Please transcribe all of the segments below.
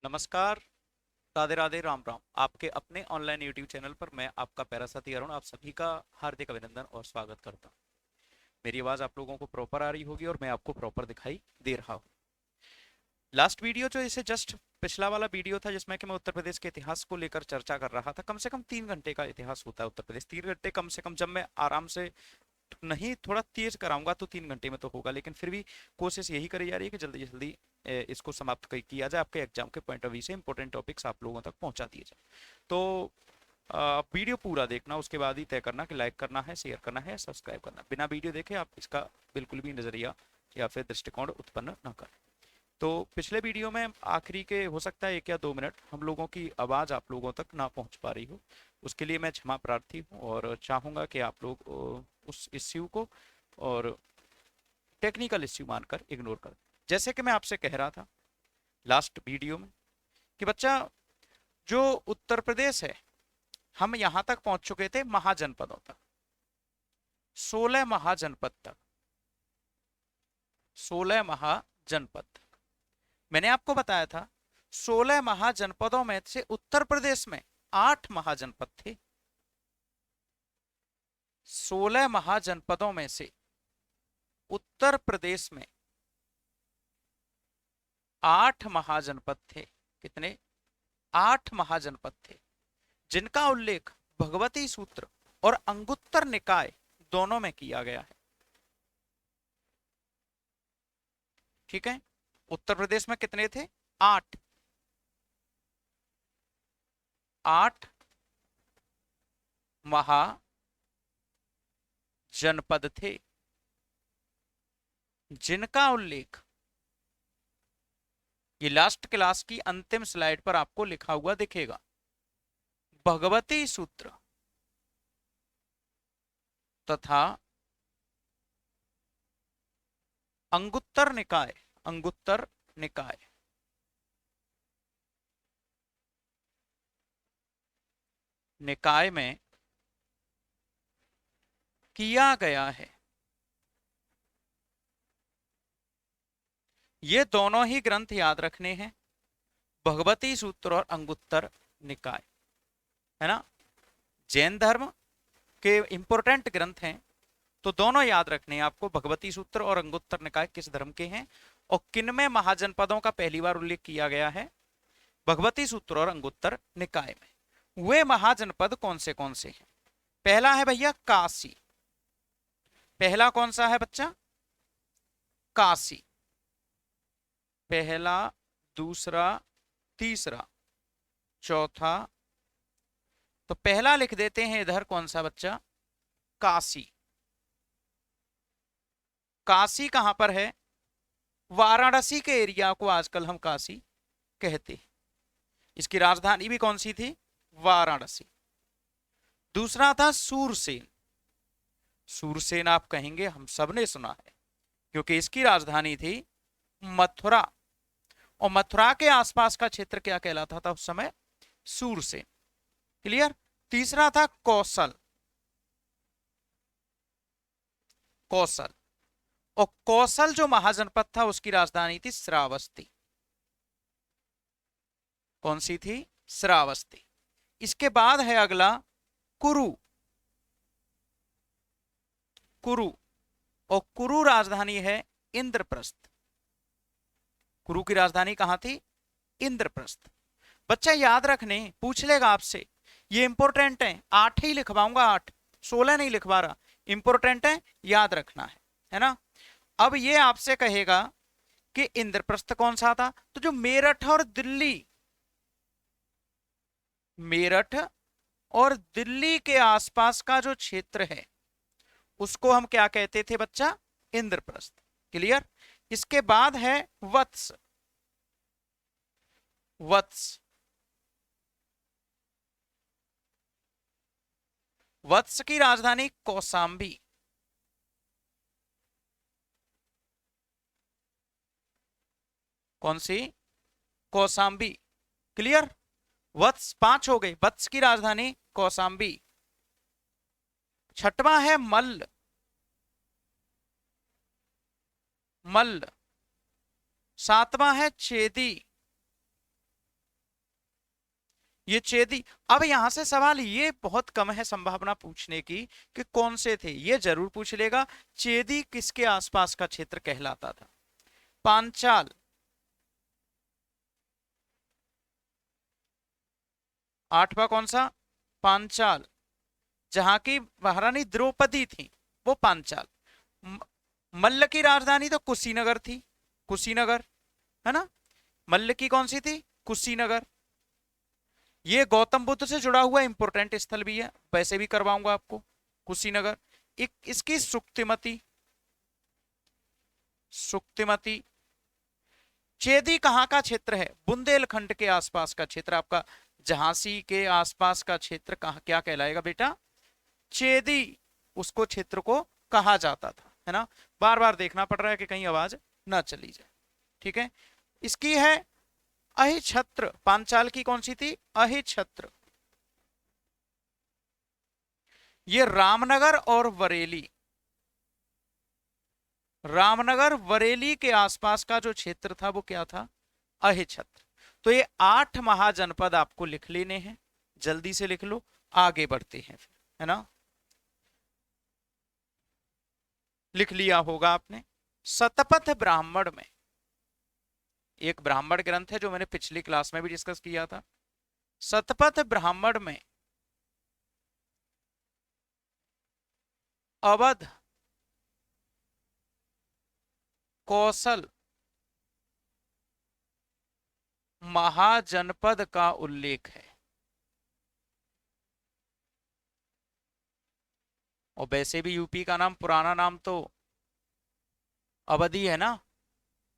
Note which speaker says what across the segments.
Speaker 1: नमस्कार। राधे राधे, राम राम। आपके अपने ऑनलाइन यूट्यूब चैनल पर मैं आपका पैरासाथी अरुण आप सभी का हार्दिक अभिनंदन और स्वागत करता हूं। मेरी आवाज़ आप लोगों को प्रॉपर आ रही होगी और मैं आपको प्रॉपर दिखाई दे रहा हूं। लास्ट वीडियो जो इसे जस्ट पिछला वाला वीडियो था जिसमें कि मैं उत्तर प्रदेश के इतिहास को लेकर चर्चा कर रहा था। कम से कम 3 घंटे का इतिहास होता है उत्तर प्रदेश। 3 घंटे कम से कम, जब मैं आराम से नहीं थोड़ा तेज कराऊंगा तो 3 घंटे में तो होगा, लेकिन फिर भी कोशिश यही करी जा रही है कि जल्दी जल्दी इसको समाप्त किया जाए, आपके एग्जाम के पॉइंट ऑफ व्यू से इंपॉर्टेंट टॉपिक्स आप लोगों तक पहुंचा दिए जाए। तो वीडियो पूरा देखना, उसके बाद ही तय करना कि लाइक करना है, शेयर करना है, सब्सक्राइब करना। बिना वीडियो देखे आप इसका बिल्कुल भी नजरिया या फिर दृष्टिकोण उत्पन्न न करें। तो पिछले वीडियो में आखिरी के हो सकता है 1 या 2 मिनट हम लोगों की आवाज़ आप लोगों तक ना पहुंच पा रही हो, उसके लिए मैं क्षमा प्रार्थी हूँ और चाहूँगा कि आप लोग उस इश्यू को और टेक्निकल इश्यू मानकर इग्नोर कर। जैसे कि मैं आपसे कह रहा था लास्ट वीडियो में कि बच्चा, जो उत्तर प्रदेश है, हम यहाँ तक पहुंच चुके थे महाजनपदों तक। 16 महाजनपद तक, 16 महाजनपद तक मैंने आपको बताया था। 16 महाजनपदों में से उत्तर प्रदेश में 8 महाजनपद थे। 16 महाजनपदों में से उत्तर प्रदेश में 8 महाजनपद थे। कितने? 8 महाजनपद थे, जिनका उल्लेख भगवती सूत्र और अंगुत्तर निकाय दोनों में किया गया है। ठीक है। उत्तर प्रदेश में कितने थे? 8। 8 महाजनपद थे, जिनका उल्लेख ये लास्ट क्लास की अंतिम स्लाइड पर आपको लिखा हुआ दिखेगा। भगवती सूत्र तथा अंगुत्तर निकाय, अंगुत्तर निकाय निकाय में किया गया है। ये दोनों ही ग्रंथ याद रखने हैं, भगवती सूत्र और अंगुत्तर निकाय, है ना। जैन धर्म के इंपॉर्टेंट ग्रंथ हैं, तो दोनों याद रखने हैं आपको, भगवती सूत्र और अंगुत्तर निकाय किस धर्म के हैं और किनमें महाजनपदों का पहली बार उल्लेख किया गया है। भगवती सूत्र और अंगुत्तर निकाय में वे महाजनपद कौन से हैं? पहला है भैया काशी। पहला कौन सा है बच्चा? काशी। पहला, दूसरा, तीसरा, चौथा। तो पहला लिख देते हैं इधर, कौन सा बच्चा? काशी। काशी कहां पर है? वाराणसी के एरिया को आजकल हम काशी कहते हैं। इसकी राजधानी भी कौन सी थी? वाराणसी। दूसरा था सूरसेन। सूरसेन आप कहेंगे हम सब ने सुना है, क्योंकि इसकी राजधानी थी मथुरा, और मथुरा के आसपास का क्षेत्र क्या कहलाता था उस समय? सूरसेन। क्लियर। तीसरा था कौशल। कौशल, और कौशल जो महाजनपद था उसकी राजधानी थी श्रावस्ती। कौन सी थी? श्रावस्ती। इसके बाद है अगला कुरु। कुरु, और कुरु राजधानी है इंद्रप्रस्थ। कुरु की राजधानी कहां थी? इंद्रप्रस्थ। बच्चा याद रखने, पूछ लेगा आपसे, ये इंपॉर्टेंट है, 8 ही लिखवाऊंगा, 8, 16 नहीं लिखवा रहा, इंपॉर्टेंट है, याद रखना है ना। अब ये आपसे कहेगा कि इंद्रप्रस्थ कौन सा था? तो जो मेरठ और दिल्ली, मेरठ और दिल्ली के आसपास का जो क्षेत्र है उसको हम क्या कहते थे बच्चा? इंद्रप्रस्थ। क्लियर। इसके बाद है वत्स। वत्स, वत्स की राजधानी कौसाम्बी। कौन सी? कौसाम्बी। क्लियर। वत्स 5 हो गए। वत्स की राजधानी कौसाम्बी। छठवां है मल्ल। मल्ल। सातवां है चेदी। ये चेदी। अब यहां से सवाल ये बहुत कम है संभावना पूछने की कि कौन से थे, ये जरूर पूछ लेगा चेदी किसके आसपास का क्षेत्र कहलाता था। पांचाल, आठवां कौन सा, पांचाल, जहां की महारानी द्रौपदी थी वो पांचाल। म- मल्ल की राजधानी तो कुशीनगर थी, कुशीनगर, है ना। मल्ल की कौन सी थी, कुशीनगर। ये गौतम बुद्ध से जुड़ा हुआ इंपोर्टेंट स्थल भी है, वैसे भी करवाऊंगा आपको, कुशीनगर। एक इसकी सुक्तिमती, सुक्तिमती। चेदी कहाँ का क्षेत्र है, बुंदेलखंड के आसपास का क्षेत्र, आपका झांसी के आसपास का क्षेत्र कहाँ क्या कहलाएगा बेटा, चेदी, उसको क्षेत्र को कहा जाता था, है ना। बार बार देखना पड़ रहा है कि कहीं आवाज ना चली जाए, ठीक है। इसकी है अहिछत्र, पांचाल की कौन सी थी, अहिछत्र। ये रामनगर और बरेली, रामनगर बरेली के आसपास का जो क्षेत्र था वो क्या था, अहिछत्र। तो ये 8 महाजनपद आपको लिख लेने हैं, जल्दी से लिख लो, आगे बढ़ते हैं फिर, है ना। लिख लिया होगा आपने। शतपथ ब्राह्मण में, एक ब्राह्मण ग्रंथ है जो मैंने पिछली क्लास में भी डिस्कस किया था। शतपथ ब्राह्मण में अवध, कौशल, महाजनपद का उल्लेख है। और वैसे भी यूपी का नाम, पुराना नाम तो अवधि है ना।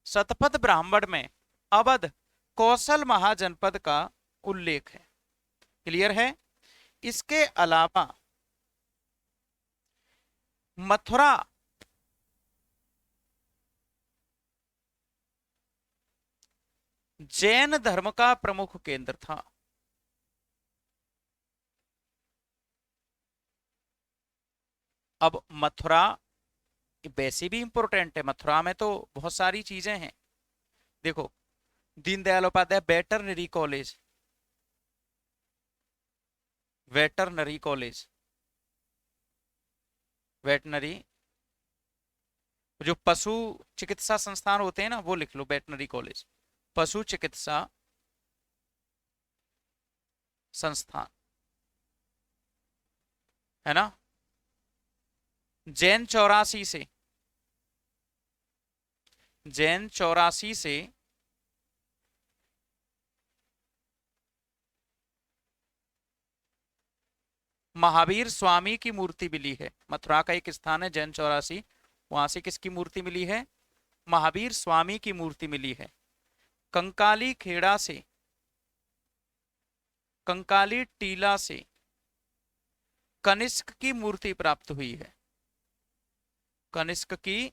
Speaker 1: शतपथ ब्राह्मण में अवध, कौशल महाजनपद का उल्लेख है। क्लियर है। इसके अलावा मथुरा, जैन धर्म का प्रमुख केंद्र था। अब मथुरा वैसे भी इंपॉर्टेंट है, मथुरा में तो बहुत सारी चीजें हैं। देखो, Deendayal Upadhyay veterinary college, veterinary college, veterinary, जो पशु चिकित्सा संस्थान होते हैं ना वो लिख लो, वेटनरी कॉलेज, पशु चिकित्सा संस्थान, है ना। जैन 84 से, जैन 84 से महावीर स्वामी की मूर्ति मिली है। मथुरा का एक स्थान है जैन 84, वहां से किसकी मूर्ति मिली है, महावीर स्वामी की मूर्ति मिली है। कंकाली खेड़ा से, कंकाली टीला से कनिष्क की मूर्ति प्राप्त हुई है, कनिष्क की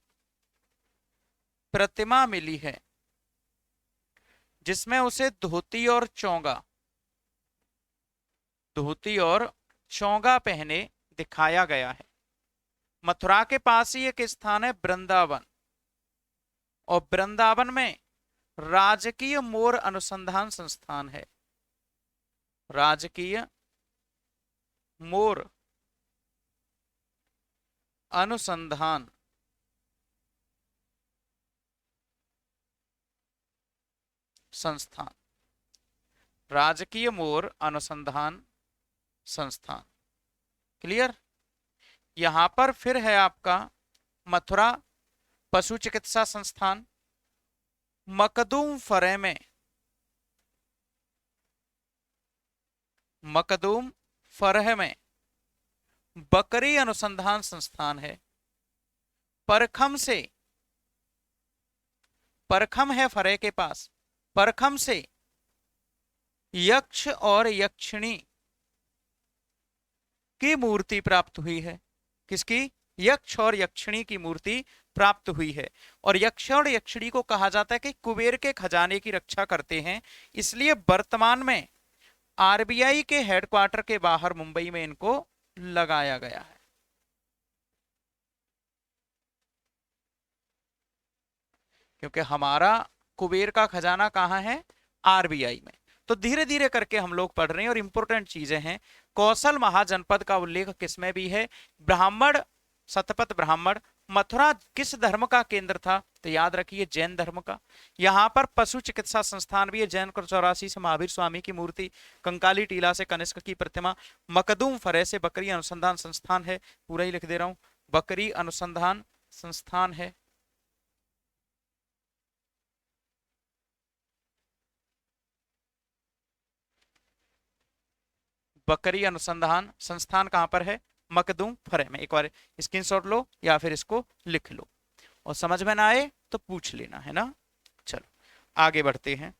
Speaker 1: प्रतिमा मिली है, जिसमें उसे धोती और चोंगा, धोती और चोंगा पहने दिखाया गया है। मथुरा के पास ही एक स्थान है वृंदावन, और वृंदावन में राजकीय मोर अनुसंधान संस्थान है, राजकीय मोर अनुसंधान संस्थान, राजकीय मोर अनुसंधान संस्थान। क्लियर। यहां पर फिर है आपका मथुरा पशु चिकित्सा संस्थान। मकदूम फरे में, मकदूम फरह में बकरी अनुसंधान संस्थान है। परखम से, परखम है फरे के पास, परखम से यक्ष और यक्षिणी की मूर्ति प्राप्त हुई है। किसकी, यक्ष और यक्षिणी की मूर्ति प्राप्त हुई है। और यक्ष और यक्षिणी को कहा जाता है कि कुबेर के खजाने की रक्षा करते हैं, इसलिए वर्तमान में आरबीआई के हेडक्वार्टर के बाहर मुंबई में इनको लगाया गया है। क्योंकि हमारा कुबेर का खजाना कहाँ है, आरबीआई में। तो धीरे धीरे करके हम लोग पढ़ रहे हैं और इंपॉर्टेंट चीजें हैं। कौशल महाजनपद का उल्लेख किसमें भी है? ब्राह्मण, शतपथ ब्राह्मण। मथुरा किस धर्म का केंद्र था? तो याद रखिए जैन धर्म का। यहाँ पर पशु चिकित्सा संस्थान भी है। जैन 84 से महावीर स्वामी की मूर्ति, कंकाली टीला से कनिष्क की प्रतिमा, मकदूम फरे से बकरी अनुसंधान संस्थान है। पूरा ही लिख दे रहा हूं, बकरी अनुसंधान संस्थान है। बकरी अनुसंधान संस्थान कहां पर है? मकदूम फरे में। एक बार स्क्रीनशॉट लो या फिर इसको लिख लो, और समझ में ना आए तो पूछ लेना, है ना। चलो आगे बढ़ते हैं।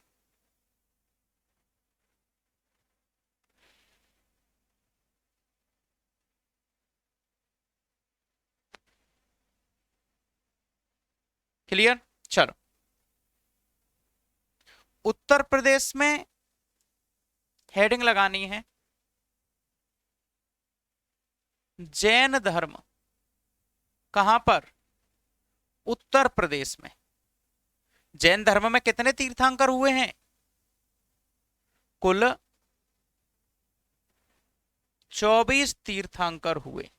Speaker 1: क्लियर? चलो, उत्तर प्रदेश में हेडिंग लगानी है, जैन धर्म। कहां पर? उत्तर प्रदेश में। जैन धर्म में कितने तीर्थंकर हुए हैं? कुल 24 तीर्थंकर हुए।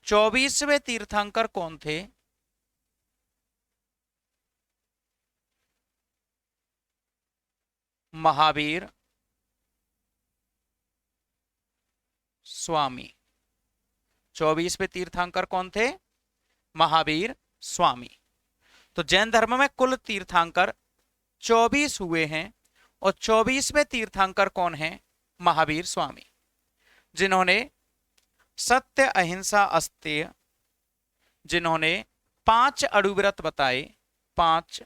Speaker 1: 24वें तीर्थंकर कौन थे? महावीर स्वामी। 24वें तीर्थंकर कौन थे? महावीर स्वामी। तो जैन धर्म में कुल तीर्थंकर 24 हुए हैं, और 24वें तीर्थंकर कौन है? महावीर स्वामी, जिन्होंने सत्य अहिंसा अस्तेय, जिन्होंने 5 अड़ुव्रत बताए। 5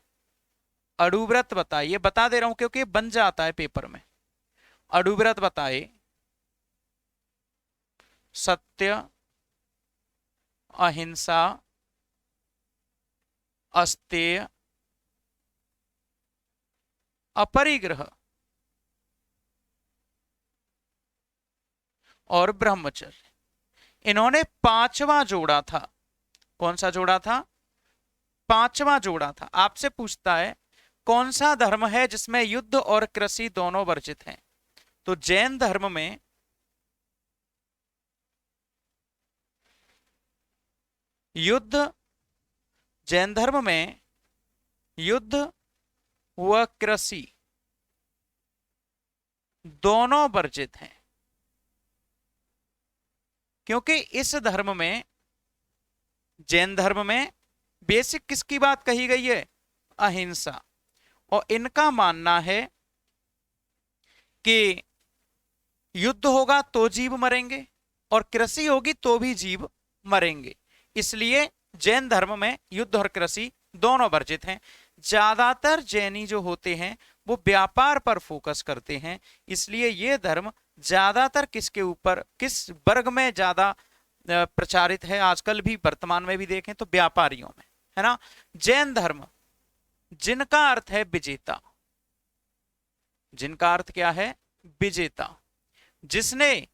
Speaker 1: अड़ुव्रत बताए, ये बता दे रहा हूं क्योंकि बन जाता है पेपर में। अड़ुव्रत बताए, सत्य अहिंसा अस्तेय अपरिग्रह और ब्रह्मचर्य। इन्होंने 5वां जोड़ा था। कौन सा जोड़ा था? 5वां जोड़ा था। आपसे पूछता है कौन सा धर्म है जिसमें युद्ध और कृषि दोनों वर्जित हैं? तो जैन धर्म में युद्ध, जैन धर्म में युद्ध व कृषि दोनों वर्जित हैं, क्योंकि इस धर्म में, जैन धर्म में बेसिक किसकी बात कही गई है? अहिंसा। और इनका मानना है कि युद्ध होगा तो जीव मरेंगे, और कृषि होगी तो भी जीव मरेंगे। इसलिए जैन धर्म में युद्ध और कृषि दोनों वर्जित हैं। ज्यादातर जैनी जो होते हैं वो व्यापार पर फोकस करते हैं, इसलिए ये धर्म ज्यादातर किसके ऊपर, किस वर्ग में ज्यादा प्रचारित है? आजकल भी, वर्तमान में भी देखें तो व्यापारियों में, है ना। जैन धर्म, जिनका अर्थ है विजेता। जिनका अर्थ क्या है? विजेता। जिसने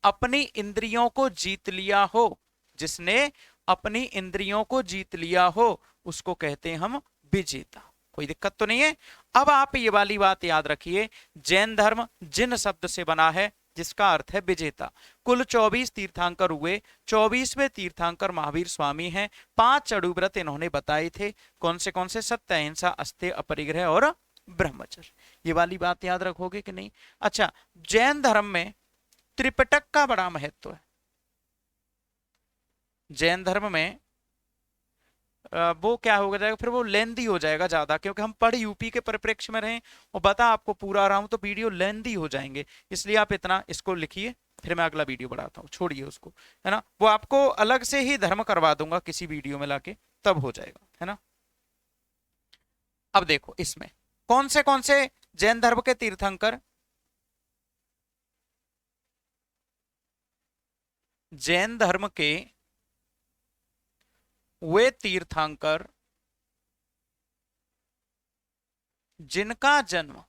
Speaker 1: अपनी इंद्रियों को जीत लिया हो, जिसने अपनी इंद्रियों को जीत लिया हो, उसको कहते हैं हम विजेता। कोई दिक्कत तो नहीं है? अब आप ये वाली बात याद रखिए, जैन धर्म जिन शब्द से बना है, जिसका अर्थ है विजेता। कुल 24 तीर्थंकर हुए। 24वें तीर्थंकर महावीर स्वामी हैं। 5 अड़ुव्रत इन्होंने बताए थे। कौन से? सत्य अहिंसा अस्तेय अपरिग्रह और ब्रह्मचर्य। ये वाली बात याद रखोगे कि नहीं? अच्छा, जैन धर्म में त्रिपिटक का बड़ा महत्व है। जैन धर्म में वो क्या हो जाएगा फिर, वो लेंदी हो जाएगा ज्यादा, क्योंकि हम पढ़ यूपी के परिप्रेक्ष्य में रहे और बता आपको पूरा रहा हूं तो वीडियो लेंदी हो जाएंगे। इसलिए आप इतना इसको लिखिए, फिर मैं अगला वीडियो बढ़ाता हूँ, छोड़िए उसको, है ना। वो आपको अलग से ही धर्म करवा दूंगा किसी वीडियो में लाके, तब हो जाएगा, है ना। अब देखो इसमें कौन से जैन धर्म के तीर्थंकर, जैन धर्म के वे तीर्थंकर जिनका जन्म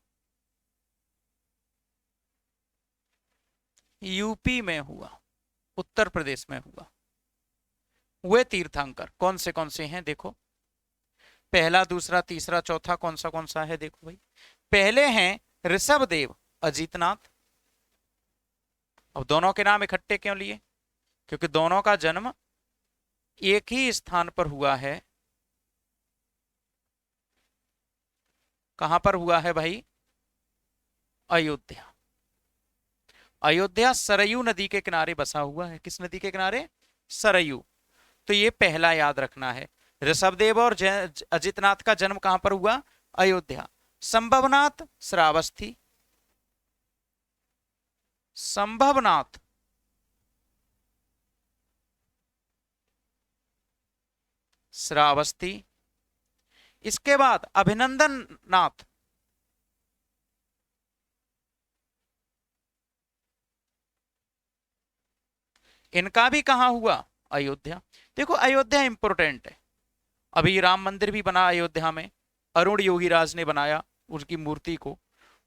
Speaker 1: यूपी में हुआ, उत्तर प्रदेश में हुआ, वे तीर्थंकर कौन से हैं? देखो, पहला, दूसरा, तीसरा, चौथा कौन सा है? देखो भाई, पहले हैं ऋषभदेव अजितनाथ। अब दोनों के नाम इकट्ठे क्यों लिए? क्योंकि दोनों का जन्म एक ही स्थान पर हुआ है। कहां पर हुआ है भाई? अयोध्या। अयोध्या सरयू नदी के किनारे बसा हुआ है। किस नदी के किनारे? सरयू। तो ये पहला याद रखना है। ऋषभदेव और अजितनाथ का जन्म कहां पर हुआ? अयोध्या। संभवनाथ श्रावस्ती। संभवनाथ श्रावस्ती। इसके बाद अभिनंदन नाथ। इनका भी कहां हुआ? अयोध्या। देखो अयोध्या इंपोर्टेंट है। अभी राम मंदिर भी बना अयोध्या में, अरुण योगीराज ने बनाया उसकी मूर्ति को,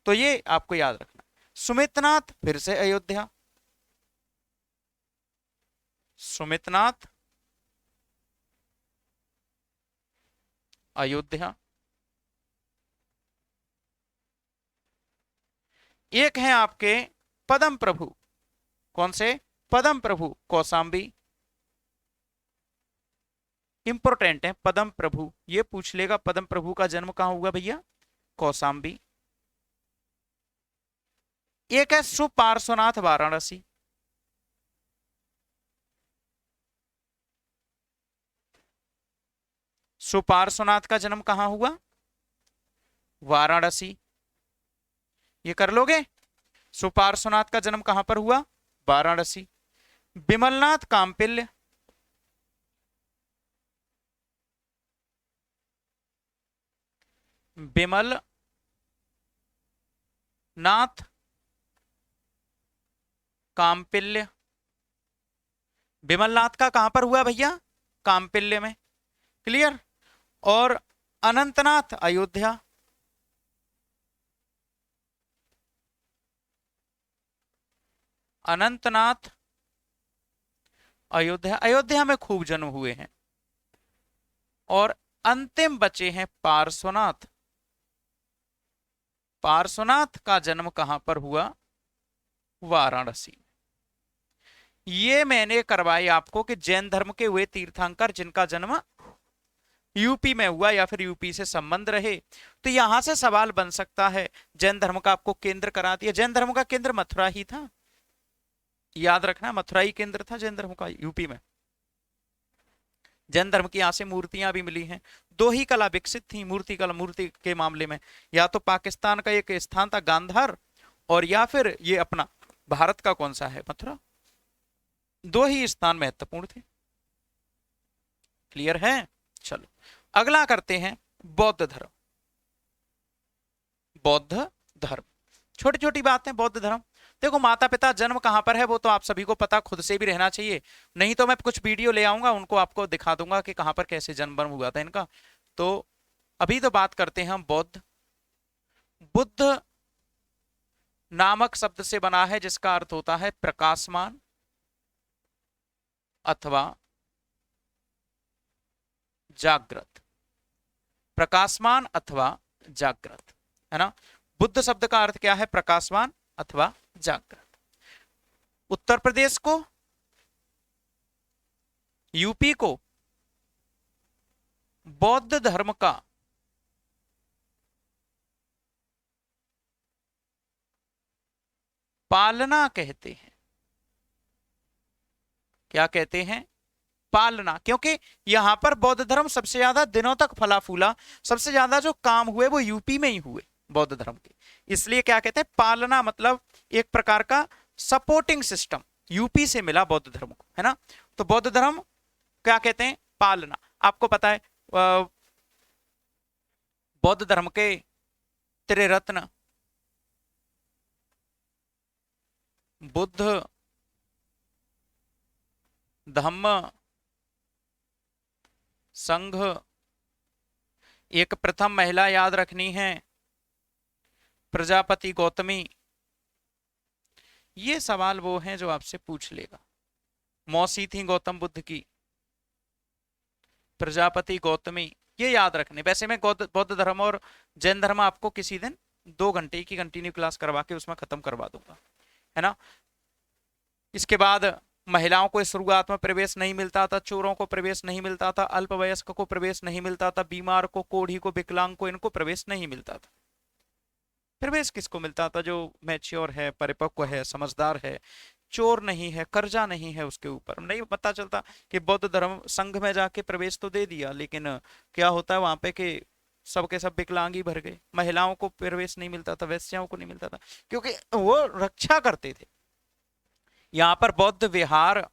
Speaker 1: तो ये आपको याद रखना। सुमितनाथ फिर से अयोध्या। सुमितनाथ अयोध्या। एक है आपके पदम प्रभु। कौन से? पदम प्रभु कौशाम्बी। इंपोर्टेंट है पदम प्रभु, ये पूछ लेगा पदम प्रभु का जन्म कहां हुआ भैया? कौशाम्बी। एक है सुपार्श्वनाथ वाराणसी। सुपार्श्वनाथ का जन्म कहां हुआ? वाराणसी। ये कर लोगे? सुपार्श्वनाथ का जन्म कहां पर हुआ? वाराणसी। बिमलनाथ कांपिल्य। बिमल नाथ कांपिल्य। बिमलनाथ का कहां पर हुआ भैया? कांपिल्य में। क्लियर? और अनंतनाथ अयोध्या। अनंतनाथ अयोध्या। अयोध्या में खूब जन्म हुए हैं। और अंतिम बचे हैं पार्श्वनाथ। पार्श्वनाथ का जन्म कहां पर हुआ? वाराणसी। ये मैंने करवाई आपको कि जैन धर्म के वे तीर्थंकर जिनका जन्म यूपी में हुआ या फिर यूपी से संबंध रहे, तो यहां से सवाल बन सकता है। जैन धर्म का आपको केंद्र करा दिया। जैन धर्म का केंद्र मथुरा ही था, याद रखना। मथुरा ही केंद्र था जैन धर्म का यूपी में। जैन धर्म की यहां से मूर्तियां भी मिली हैं। दो ही कला विकसित थी मूर्ति कला, मूर्ति के मामले में। या तो पाकिस्तान का एक स्थान था गांधार, और या फिर ये अपना भारत का कौन सा है? मथुरा। दो ही स्थान महत्वपूर्ण थे। क्लियर है? चलो अगला करते हैं बौद्ध धर्म। बौद्ध धर्म छोटी छोटी बातें। बौद्ध धर्म देखो, माता पिता जन्म कहां पर है वो तो आप सभी को पता खुद से भी रहना चाहिए। नहीं तो मैं कुछ वीडियो ले आऊंगा, उनको आपको दिखा दूंगा कि कहां पर कैसे जन्म हुआ था इनका। तो अभी तो बात करते हैं हम बौद्ध। बुद्ध नामक शब्द से बना है जिसका अर्थ होता है प्रकाशमान अथवा जागृत। प्रकाशमान अथवा जागृत, है ना। बुद्ध शब्द का अर्थ क्या है? प्रकाशमान अथवा जागृत। उत्तर प्रदेश को, यूपी को बौद्ध धर्म का पालना कहते हैं। क्या कहते हैं? पालना। क्योंकि यहां पर बौद्ध धर्म सबसे ज्यादा दिनों तक फला फूला, सबसे ज्यादा जो काम हुए वो यूपी में ही हुए बौद्ध धर्म के। इसलिए क्या कहते हैं? पालना। मतलब एक प्रकार का सपोर्टिंग सिस्टम यूपी से मिला बौद्ध धर्म को, है ना। तो बौद्ध धर्म क्या कहते हैं? पालना। आपको पता है बौद्ध धर्म के त्रिरत्न बुद्ध, धम्म, संघ। एक प्रथम महिला याद रखनी है, प्रजापति गौतमी। ये सवाल वो हैं जो आपसे पूछ लेगा। मौसी थी गौतम बुद्ध की, प्रजापति गौतमी, ये याद रखने। वैसे मैं बौद्ध धर्म और जैन धर्म आपको किसी दिन 2 घंटे की कंटिन्यू क्लास करवा के उसमें खत्म करवा दूंगा, है ना। इसके बाद महिलाओं को शुरुआत में प्रवेश नहीं मिलता था, चोरों को प्रवेश नहीं मिलता था, अल्पवयस्क को प्रवेश नहीं मिलता था, बीमार को, कोढ़ी को, विकलांग को, इनको प्रवेश नहीं मिलता था। प्रवेश किसको मिलता था? जो मैच्योर है, परिपक्व है, समझदार है, चोर नहीं है, कर्जा नहीं है उसके ऊपर। नहीं पता चलता कि बौद्ध धर्म संघ में जाके प्रवेश तो दे दिया, लेकिन क्या होता है वहां पे कि सबके सब विकलांग ही भर गए। महिलाओं को प्रवेश नहीं मिलता था, वैश्याओं को नहीं मिलता था, क्योंकि वो रक्षा करते थे। यहाँ पर बौद्ध विहार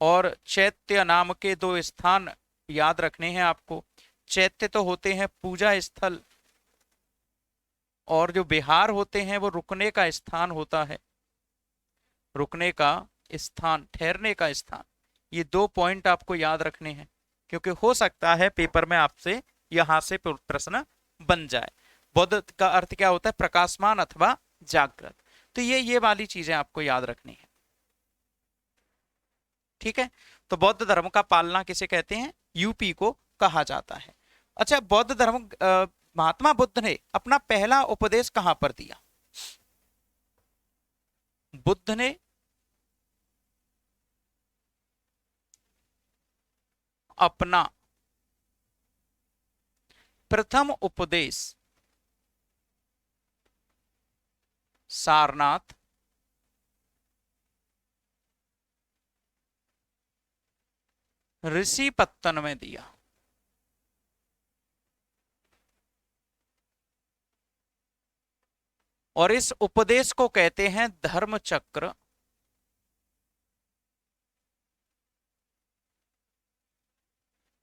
Speaker 1: और चैत्य नाम के 2 स्थान याद रखने हैं आपको। चैत्य तो होते हैं पूजा स्थल, और जो विहार होते हैं वो रुकने का स्थान होता है, रुकने का स्थान, ठहरने का स्थान। ये 2 पॉइंट आपको याद रखने हैं, क्योंकि हो सकता है पेपर में आपसे यहां से प्रश्न बन जाए। बौद्ध का अर्थ क्या होता है? प्रकाशमान अथवा जागृत। तो ये वाली चीजें आपको याद रखनी है, ठीक है। तो बौद्ध धर्म का पालना किसे कहते हैं? यूपी को कहा जाता है। अच्छा, बौद्ध धर्म महात्मा बुद्ध ने अपना पहला उपदेश कहां पर दिया? बुद्ध ने अपना प्रथम उपदेश सारनाथ, ऋषिपत्तन में दिया। और इस उपदेश को कहते हैं धर्म चक्र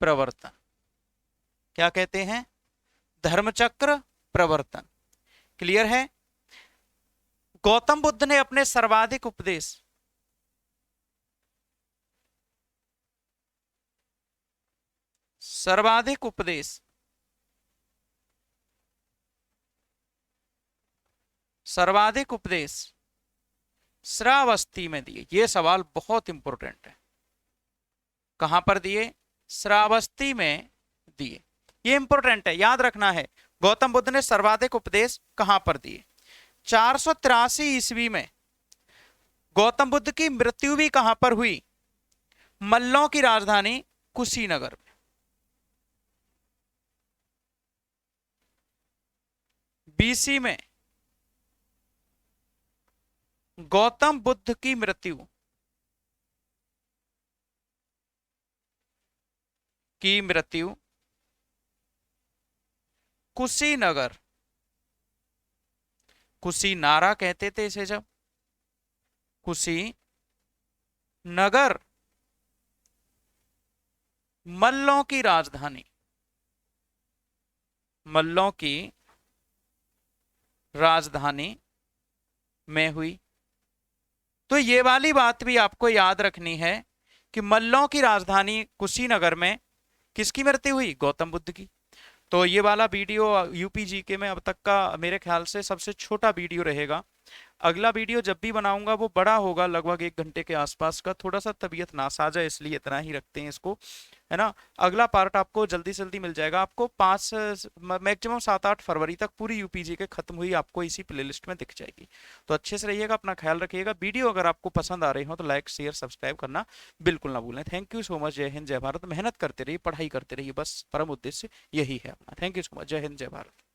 Speaker 1: प्रवर्तन। क्या कहते हैं? धर्मचक्र प्रवर्तन। क्लियर है? गौतम बुद्ध ने अपने सर्वाधिक उपदेश श्रावस्ती में दिए। ये सवाल बहुत इंपॉर्टेंट है। कहां पर दिए? श्रावस्ती में दिए। ये इंपॉर्टेंट है, याद रखना है। गौतम बुद्ध ने सर्वाधिक उपदेश कहां पर दिए? 483 ईस्वी में गौतम बुद्ध की मृत्यु भी कहां पर हुई? मल्लों की राजधानी कुशीनगर में। बीसी में गौतम बुद्ध की मृत्यु कुशीनगर, कुशीनारा कहते थे इसे, जब कुशीनगर मल्लों की राजधानी में हुई। तो ये वाली बात भी आपको याद रखनी है कि मल्लों की राजधानी कुशीनगर में किसकी मृत्यु हुई? गौतम बुद्ध की। तो ये वाला वीडियो यूपी जीके में अब तक का मेरे ख्याल से सबसे छोटा वीडियो रहेगा। अगला वीडियो जब भी बनाऊंगा वो बड़ा होगा, लगभग 1 घंटे के आसपास का। थोड़ा सा तबीयत नासाज है, इसलिए इतना ही रखते हैं इसको, है ना। अगला पार्ट आपको जल्दी से जल्दी मिल जाएगा। आपको 5 मैक्सिमम 7-8 फरवरी तक पूरी यूपीजी के खत्म हुई आपको इसी प्लेलिस्ट में दिख जाएगी। तो अच्छे से रहिएगा, अपना ख्याल रखिएगा। वीडियो अगर आपको पसंद आ रही हो तो लाइक शेयर सब्सक्राइब करना बिल्कुल ना भूलें। Thank you so much. जय हिंद जय भारत। मेहनत करते रहिए, पढ़ाई करते रहिए, बस परम उद्देश्य यही है अपना। Thank you so much. जय हिंद जय भारत।